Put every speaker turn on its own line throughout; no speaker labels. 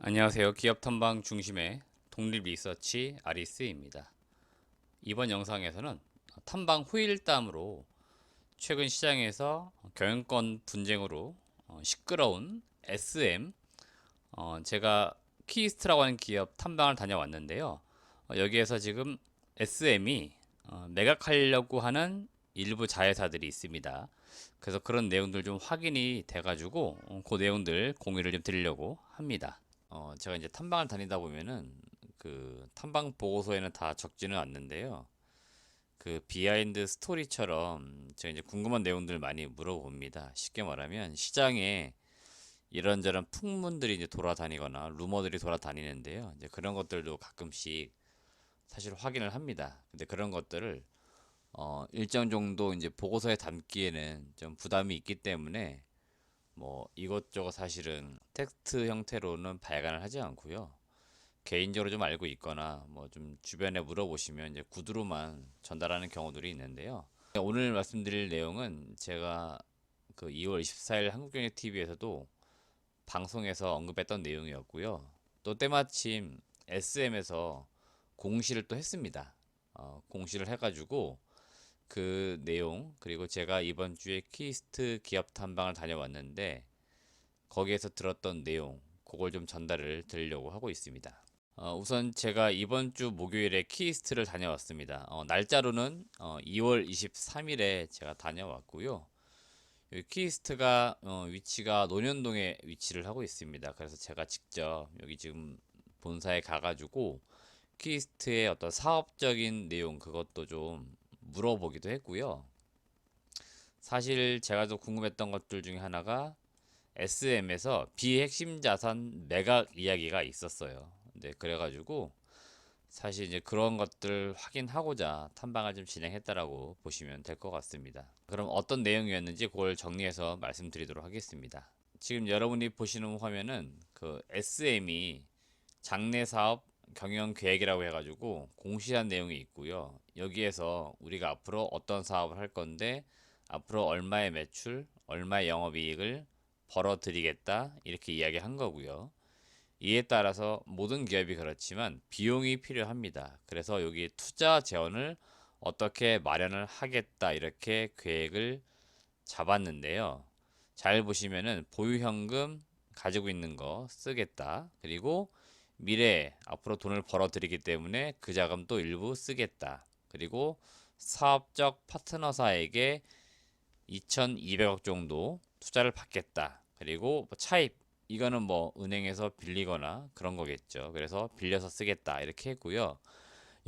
안녕하세요. 기업 탐방 중심의 독립 리서치 아리스입니다. 이번 영상에서는 탐방 후일담으로 최근 시장에서 경영권 분쟁으로 시끄러운 SM, 제가 키이스트라고 하는 기업 탐방을 다녀왔는데요. 여기에서 지금 SM이 매각하려고 하는 일부 자회사들이 있습니다. 그래서 그런 내용들 좀 확인이 돼가지고 그 내용들 공유를 좀 드리려고 합니다. 제가 이제 탐방을 다니다 보면은 그 탐방 보고서에는 다 적지는 않는데요. 그 비하인드 스토리처럼 제가 이제 궁금한 내용들 많이 물어봅니다. 쉽게 말하면 시장에 이런저런 풍문들이 이제 돌아다니거나 루머들이 돌아다니는데요. 이제 그런 것들도 가끔씩 사실 확인을 합니다. 근데 그런 것들을 일정 정도 이제 보고서에 담기에는 좀 부담이 있기 때문에 뭐 이것저것 사실은 텍스트 형태로는 발간을 하지 않고요. 개인적으로 좀 알고 있거나 뭐 좀 주변에 물어보시면 이제 구두로만 전달하는 경우들이 있는데요. 오늘 말씀드릴 내용은 제가 그 2월 24일 한국경제TV에서도 방송에서 언급했던 내용이었고요. 또 때마침 SM에서 공시를 또 했습니다. 공시를 해가지고 그 내용 그리고 제가 이번 주에 키스트 기업 탐방을 다녀왔는데 거기에서 들었던 내용 그걸 좀 전달을 드리려고 하고 있습니다. 우선 제가 이번 주 목요일에 키스트를 다녀왔습니다. 날짜로는 2월 23일에 제가 다녀왔고요. 여기 키스트가 위치가 논현동에 위치를 하고 있습니다. 그래서 제가 직접 여기 지금 본사에 가가지고 키스트의 어떤 사업적인 내용 그것도 좀 물어보기도 했고요. 사실 제가 더 궁금했던 것들 중에 하나가 SM에서 비핵심 자산 매각 이야기가 있었어요. 네, 그래가지고 사실 이제 그런 것들 확인하고자 탐방을 좀 진행했다라고 보시면 될 것 같습니다. 그럼 어떤 내용이었는지 그걸 정리해서 말씀드리도록 하겠습니다. 지금 여러분이 보시는 화면은 그 SM이 장래 사업 경영 계획이라고 해가지고 공시한 내용이 있고요. 여기에서 우리가 앞으로 어떤 사업을 할 건데 앞으로 얼마의 매출, 얼마의 영업이익을 벌어들이겠다 이렇게 이야기한 거고요. 이에 따라서 모든 기업이 그렇지만 비용이 필요합니다. 그래서 여기 투자 재원을 어떻게 마련을 하겠다 이렇게 계획을 잡았는데요. 잘 보시면은 보유 현금 가지고 있는 거 쓰겠다. 그리고 미래에 앞으로 돈을 벌어들이기 때문에 그 자금도 일부 쓰겠다. 그리고 사업적 파트너사에게 2,200억 정도 투자를 받겠다. 그리고 뭐 차입 이거는 뭐 은행에서 빌리거나 그런 거겠죠. 그래서 빌려서 쓰겠다 이렇게 했고요.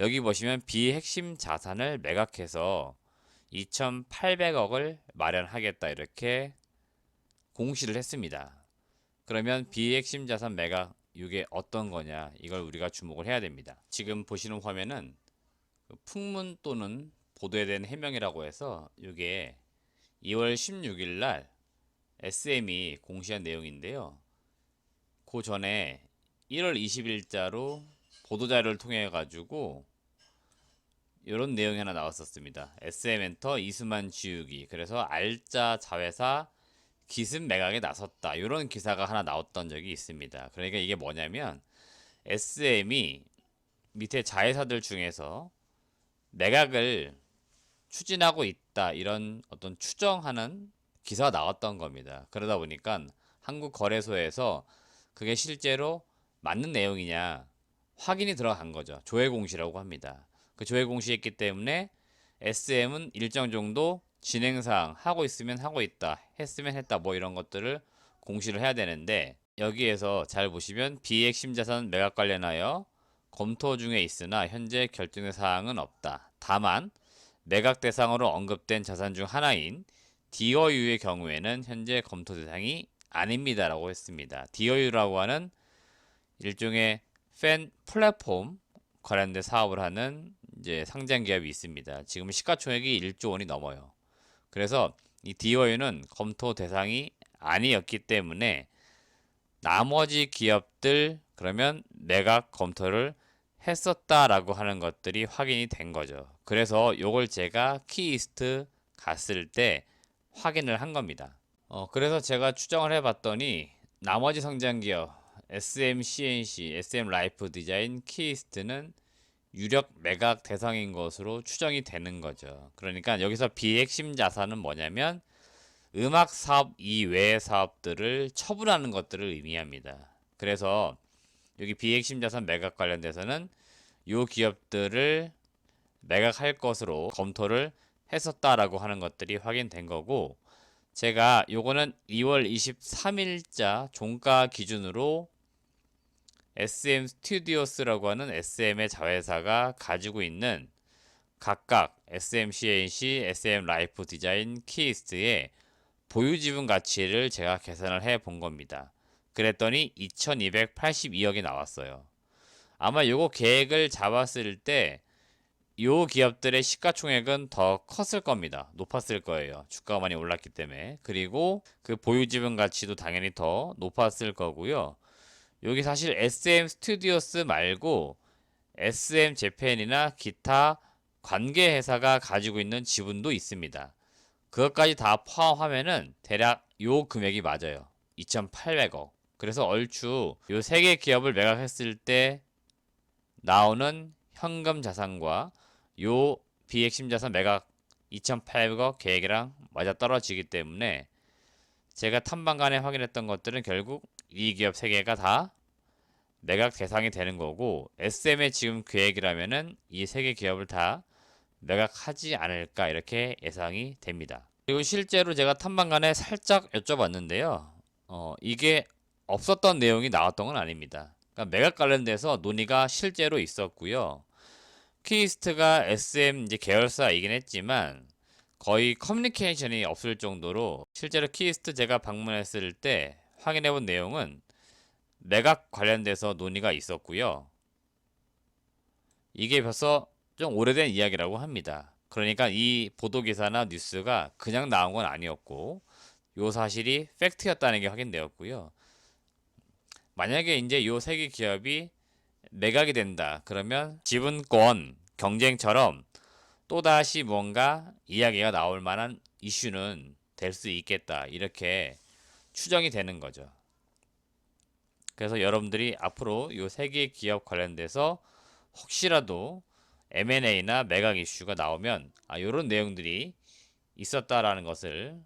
여기 보시면 비핵심 자산을 매각해서 2,800억을 마련하겠다 이렇게 공시를 했습니다. 그러면 비핵심 자산 매각 이게 어떤 거냐 이걸 우리가 주목을 해야 됩니다. 지금 보시는 화면은 그 풍문 또는 보도에 대한 해명이라고 해서 이게 2월 16일 날 SM이 공시한 내용인데요. 그 전에 1월 20일자로 보도자료를 통해 가지고 이런 내용이 하나 나왔었습니다. SM엔터 이수만 지우기. 그래서 알짜 자회사 기습 매각에 나섰다. 이런 기사가 하나 나왔던 적이 있습니다. 그러니까 이게 뭐냐면 SM이 밑에 자회사들 중에서 매각을 추진하고 있다. 이런 어떤 추정하는 기사가 나왔던 겁니다. 그러다 보니까 한국거래소에서 그게 실제로 맞는 내용이냐 확인이 들어간 거죠. 조회 공시라고 합니다. 그 조회 공시했기 때문에 SM은 일정 정도 진행사항 하고 있으면 하고 있다, 했으면 했다, 뭐 이런 것들을 공시를 해야 되는데 여기에서 잘 보시면 비핵심 자산 매각 관련하여 검토 중에 있으나 현재 결정된 사항은 없다. 다만 매각 대상으로 언급된 자산 중 하나인 DOU의 경우에는 현재 검토 대상이 아닙니다라고 했습니다. DOU라고 하는 일종의 팬 플랫폼 관련된 사업을 하는 이제 상장 기업이 있습니다. 지금 시가총액이 1조 원이 넘어요. 그래서 이 DOU는 검토 대상이 아니었기 때문에 나머지 기업들 그러면 매각 검토를 했었다라고 하는 것들이 확인이 된 거죠. 그래서 요걸 제가 키이스트 갔을 때 확인을 한 겁니다. 그래서 제가 추정을 해봤더니 나머지 성장기업 SM CNC, SM 라이프 디자인, 키이스트는 유력 매각 대상인 것으로 추정이 되는 거죠. 그러니까 여기서 비핵심 자산은 뭐냐면 음악 사업 이외의 사업들을 처분하는 것들을 의미합니다. 그래서 여기 비핵심 자산 매각 관련돼서는 이 기업들을 매각할 것으로 검토를 했었다라고 하는 것들이 확인된 거고, 제가 요거는 2월 23일자 종가 기준으로 SM 스튜디오스라고 하는 SM의 자회사가 가지고 있는 각각 SM CNC, SM 라이프 디자인, 키이스트의 보유 지분 가치를 제가 계산을 해 본 겁니다. 그랬더니 2282억이 나왔어요. 아마 요거 계획을 잡았을 때 요 기업들의 시가총액은 더 컸을 겁니다. 높았을 거예요. 주가가 많이 올랐기 때문에. 그리고 그 보유 지분 가치도 당연히 더 높았을 거고요. 여기 사실 SM 스튜디오스 말고 SM 재팬이나 기타 관계 회사가 가지고 있는 지분도 있습니다. 그것까지 다 포함하면은 대략 요 금액이 맞아요. 2,800억. 그래서 얼추 요 세 개 기업을 매각했을 때 나오는 현금 자산과 요 비핵심 자산 매각 2,800억 계획이랑 맞아 떨어지기 때문에 제가 탐방간에 확인했던 것들은 결국 이 기업 세 개가 다 매각 대상이 되는 거고, SM의 지금 계획이라면은 이 세 개 기업을 다 매각하지 않을까 이렇게 예상이 됩니다. 그리고 실제로 제가 탐방간에 살짝 여쭤봤는데요. 이게 없었던 내용이 나왔던 건 아닙니다. 그러니까 매각 관련돼서 논의가 실제로 있었고요. 키이스트가 SM 이제 계열사이긴 했지만 거의 커뮤니케이션이 없을 정도로, 실제로 키이스트 제가 방문했을 때 확인해 본 내용은 매각 관련돼서 논의가 있었고요. 이게 벌써 좀 오래된 이야기라고 합니다. 그러니까 이 보도기사나 뉴스가 그냥 나온 건 아니었고, 요 사실이 팩트였다는 게 확인되었고요. 만약에 이제 요 세 개 기업이 매각이 된다. 그러면 지분권 경쟁처럼 또다시 뭔가 이야기가 나올 만한 이슈는 될 수 있겠다. 이렇게 추정이 되는 거죠. 그래서 여러분들이 앞으로 요 세 개 기업 관련돼서 혹시라도 M&A나 매각 이슈가 나오면 요런 내용들이 있었다라는 것을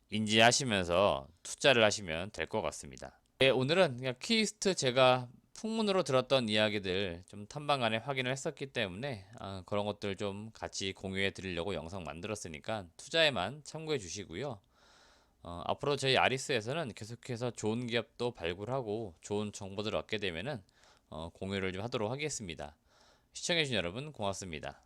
인지하시면서 투자를 하시면 될 것 같습니다. 네, 오늘은 그냥 키이스트 제가 풍문으로 들었던 이야기들 좀 탐방간에 확인을 했었기 때문에 그런 것들 좀 같이 공유해 드리려고 영상 만들었으니까 투자에만 참고해 주시고요. 앞으로 저희 아리스에서는 계속해서 좋은 기업도 발굴하고 좋은 정보들을 얻게 되면은 공유를 좀 하도록 하겠습니다. 시청해주신 여러분 고맙습니다.